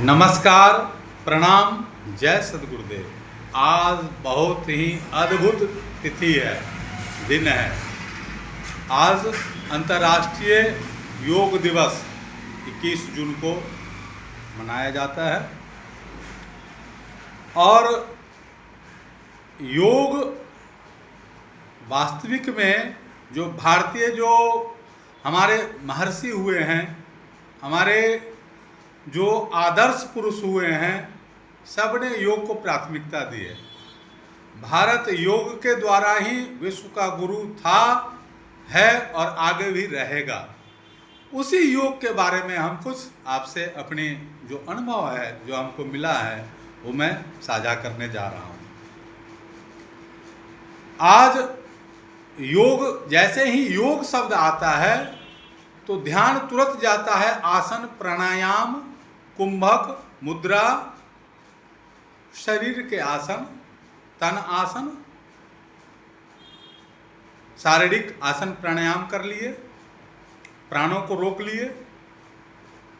नमस्कार, प्रणाम, जय सद्गुरुदेव। आज बहुत ही अद्भुत तिथि है, दिन है। आज अंतर्राष्ट्रीय योग दिवस 21 जून को मनाया जाता है और योग वास्तविक में जो भारतीय जो हमारे महर्षि हुए हैं, हमारे जो आदर्श पुरुष हुए हैं, सब ने योग को प्राथमिकता दी है। भारत योग के द्वारा ही विश्व का गुरु था, है और आगे भी रहेगा। उसी योग के बारे में हम कुछ आपसे अपने जो अनुभव है, जो हमको मिला है, वो मैं साझा करने जा रहा हूँ। आज योग, जैसे ही योग शब्द आता है तो ध्यान तुरंत जाता है आसन, प्राणायाम, कुंभक, मुद्रा, शरीर के आसन, तन आसन, शारीरिक आसन प्राणायाम कर लिए, प्राणों को रोक लिए,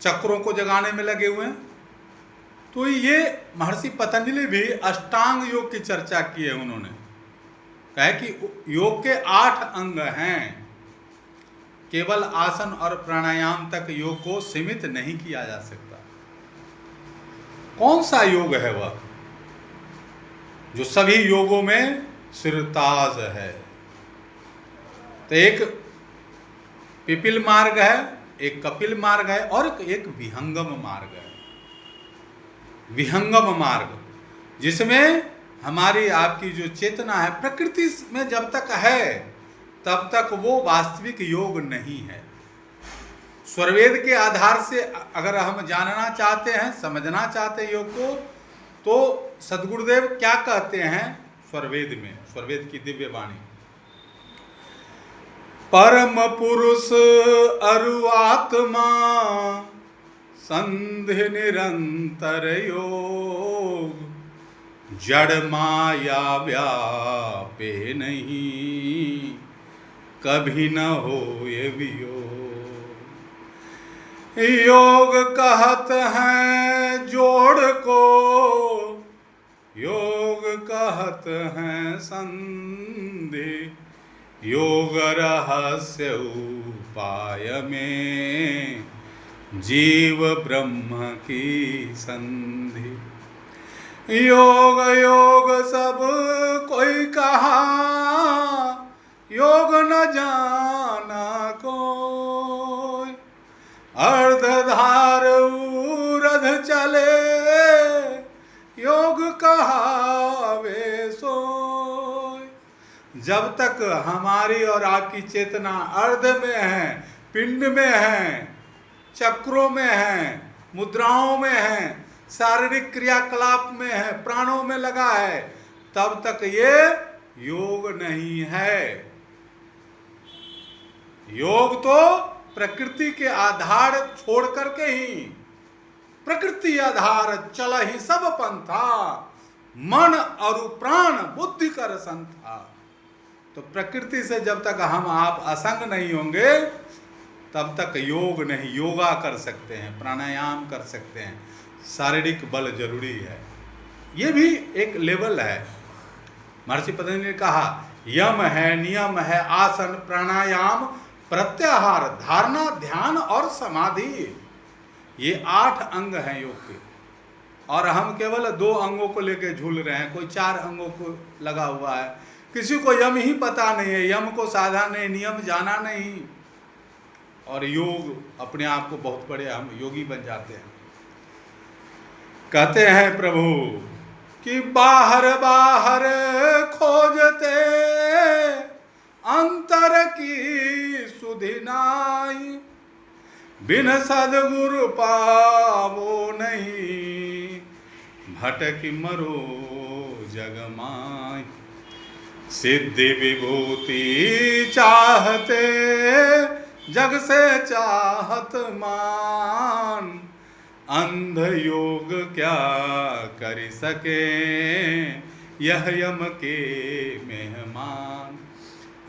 चक्रों को जगाने में लगे हुए हैं। तो ये महर्षि पतंजलि भी अष्टांग योग की चर्चा की है। उन्होंने कहा कि योग के 8 अंग हैं, केवल आसन और प्राणायाम तक योग को सीमित नहीं किया जा सकता। कौन सा योग है वह जो सभी योगों में सिरताज है? तो एक पिपिल मार्ग है, एक कपिल मार्ग है और एक विहंगम मार्ग है। विहंगम मार्ग जिसमें हमारी आपकी जो चेतना है प्रकृति में जब तक है तब तक वो वास्तविक योग नहीं है। स्वरवेद के आधार से अगर हम जानना चाहते हैं, समझना चाहते हैं योग को, तो सद्गुरुदेव क्या कहते हैं स्वरवेद में, स्वरवेद की दिव्य वाणी, परम पुरुष अरु आत्मा संधि निरंतर योग, जड़ माया व्यापे नहीं, कभी न हो ये वियोग। योग कहत हैं जोड़ को, योग कहत हैं संधि, योग रहस्य उपाय में जीव ब्रह्म की संधि। योग योग सब कोई कहा, योग न जाना कोई, अर्धधार उरध चले, योग कहावे सोय। जब तक हमारी और आपकी चेतना अर्ध में है, पिंड में है, चक्रों में है, मुद्राओं में है, शारीरिक क्रियाकलाप में है, प्राणों में लगा है, तब तक ये योग नहीं है। योग तो प्रकृति के आधार छोड़ करके ही, प्रकृति आधार चल ही सब पंथा, मन और प्राण बुद्धि कर संथा। तो प्रकृति से जब तक हम आप असंग नहीं होंगे तब तक योग नहीं। योगा कर सकते हैं, प्राणायाम कर सकते हैं, शारीरिक बल जरूरी है। ये भी एक लेवल है। महर्षि पतंजलि ने कहा यम है, नियम है, आसन, प्राणायाम, प्रत्याहार, धारणा, ध्यान और समाधि। ये 8 अंग हैं योग के, और हम केवल 2 अंगों को लेकर झूल रहे हैं। कोई 4 अंगों को लगा हुआ है। किसी को यम ही पता नहीं है, यम को साधा नहीं, नियम जाना नहीं, और योग अपने आप को बहुत बड़े हम योगी बन जाते हैं। कहते हैं प्रभु कि बाहर बाहर खोजते अंतर की सुधि नाई, बिन सद्गुरु पावो नहीं, भटकी मरो जग माई। सिद्धि विभूति चाहते जग से चाहत मान, अंध योग क्या कर सके यह यम के मेहमान।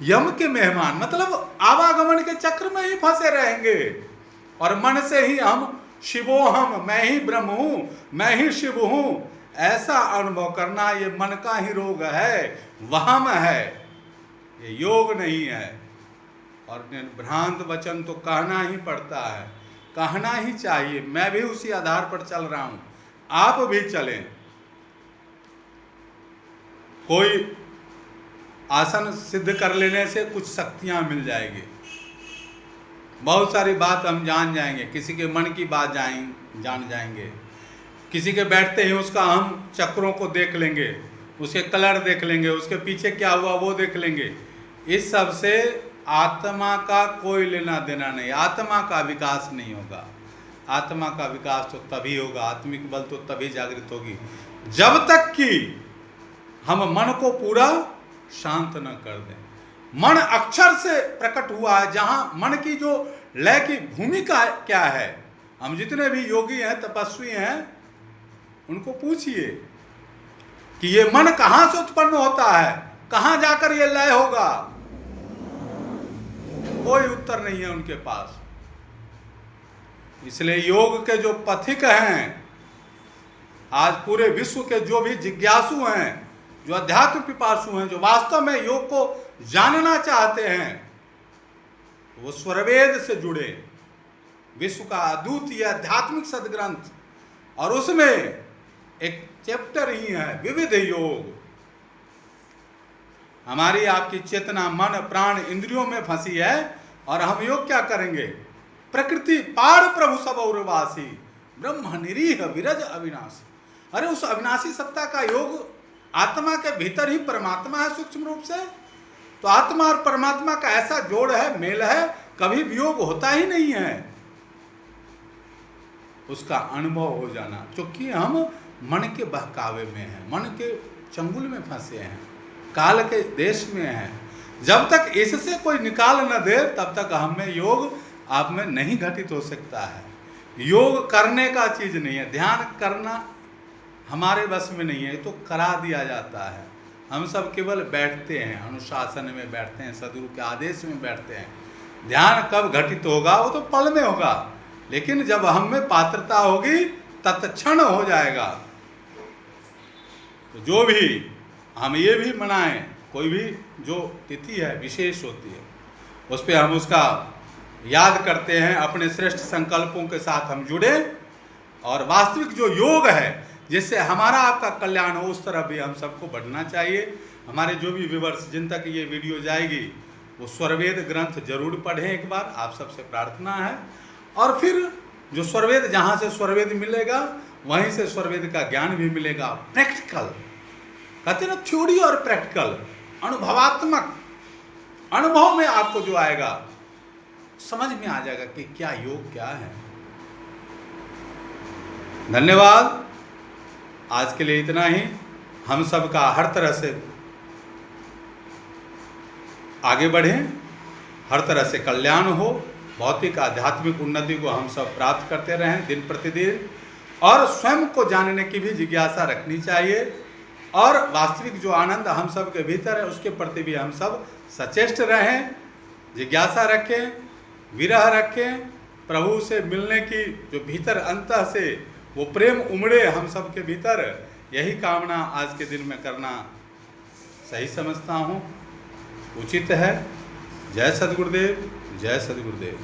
यम के मेहमान मतलब आवागमन के चक्र में ही फंसे रहेंगे और मन से ही हम शिवोहम, मैं ही ब्रह्म हूं, मैं ही शिव हूं, ऐसा अनुभव करना ये मन का ही रोग है, वहम है, ये योग नहीं है। और भ्रांत वचन तो कहना ही पड़ता है, कहना ही चाहिए। मैं भी उसी आधार पर चल रहा हूं, आप भी चलें। कोई आसन सिद्ध कर लेने से कुछ शक्तियां मिल जाएगी, बहुत सारी बात हम जान जाएंगे, किसी के मन की बात जान जाएंगे, किसी के बैठते ही उसका हम चक्रों को देख लेंगे, उसके कलर देख लेंगे, उसके पीछे क्या हुआ वो देख लेंगे। इस सब से आत्मा का कोई लेना देना नहीं, आत्मा का विकास नहीं होगा। आत्मा का विकास तो तभी होगा, आत्मिक बल तो तभी जागृत होगी जब तक कि हम मन को पूरा शांत न कर दें। मन अक्षर से प्रकट हुआ है, जहां मन की जो लय की भूमिका क्या है। हम जितने भी योगी हैं, तपस्वी हैं, उनको पूछिए कि ये मन कहां से उत्पन्न होता है, कहां जाकर ये लय होगा, कोई उत्तर नहीं है उनके पास। इसलिए योग के जो पथिक हैं, आज पूरे विश्व के जो भी जिज्ञासु हैं, जो अध्यात्म पिपासु हैं, जो वास्तव में योग को जानना चाहते हैं, वो स्वरवेद से जुड़े। विश्व का अद्वितीय आध्यात्मिक सदग्रंथ, और उसमें एक चैप्टर ही है विविध योग। हमारी आपकी चेतना मन प्राण इंद्रियों में फंसी है, और हम योग क्या करेंगे? प्रकृति पार प्रभु सब औरवासी, ब्रह्म निरीह विरज अविनाशी। अरे उस अविनाशी सत्ता का योग आत्मा के भीतर ही परमात्मा है सूक्ष्म रूप से। तो आत्मा और परमात्मा का ऐसा जोड़ है, मेल है, कभी वियोग होता ही नहीं है। उसका अनुभव हो जाना, क्योंकि हम मन के बहकावे में हैं, मन के चंगुल में फंसे हैं, काल के देश में हैं। जब तक इससे कोई निकाल न दे, तब तक हम में योग आप में नहीं घटित हो सकता है। योग करने का चीज नहीं है, ध्यान करना हमारे बस में नहीं है, तो करा दिया जाता है। हम सब केवल बैठते हैं, अनुशासन में बैठते हैं, सदगुरु के आदेश में बैठते हैं। ध्यान कब घटित होगा वो तो पल में होगा, लेकिन जब हम में पात्रता होगी तत्क्षण हो जाएगा। तो जो भी हम ये भी मनाएं, कोई भी जो तिथि है विशेष होती है, उस पर हम उसका याद करते हैं, अपने श्रेष्ठ संकल्पों के साथ हम जुड़े, और वास्तविक जो योग है जिससे हमारा आपका कल्याण हो, उस तरफ भी हम सबको बढ़ना चाहिए। हमारे जो भी व्यूअर्स, जिन तक ये वीडियो जाएगी, वो स्वरवेद ग्रंथ जरूर पढ़ें एक बार, आप सबसे प्रार्थना है। और फिर जो स्वरवेद, जहाँ से स्वरवेद मिलेगा वहीं से स्वरवेद का ज्ञान भी मिलेगा। प्रैक्टिकल कहते ना, थ्योरी और प्रैक्टिकल, अनुभवात्मक अनुभव में आपको जो आएगा समझ में आ जाएगा कि क्या योग क्या है। धन्यवाद। आज के लिए इतना ही। हम सब का हर तरह से आगे बढ़ें, हर तरह से कल्याण हो, भौतिक आध्यात्मिक उन्नति को हम सब प्राप्त करते रहें दिन प्रतिदिन, और स्वयं को जानने की भी जिज्ञासा रखनी चाहिए। और वास्तविक जो आनंद हम सब के भीतर है, उसके प्रति भी हम सब सचेष्ट रहें, जिज्ञासा रखें, विरह रखें। प्रभु से मिलने की जो भीतर अंतः से वो प्रेम उमड़े हम सब के भीतर, यही कामना आज के दिन में करना सही समझता हूँ, उचित है। जय सद्गुरुदेव, जय सद्गुरुदेव।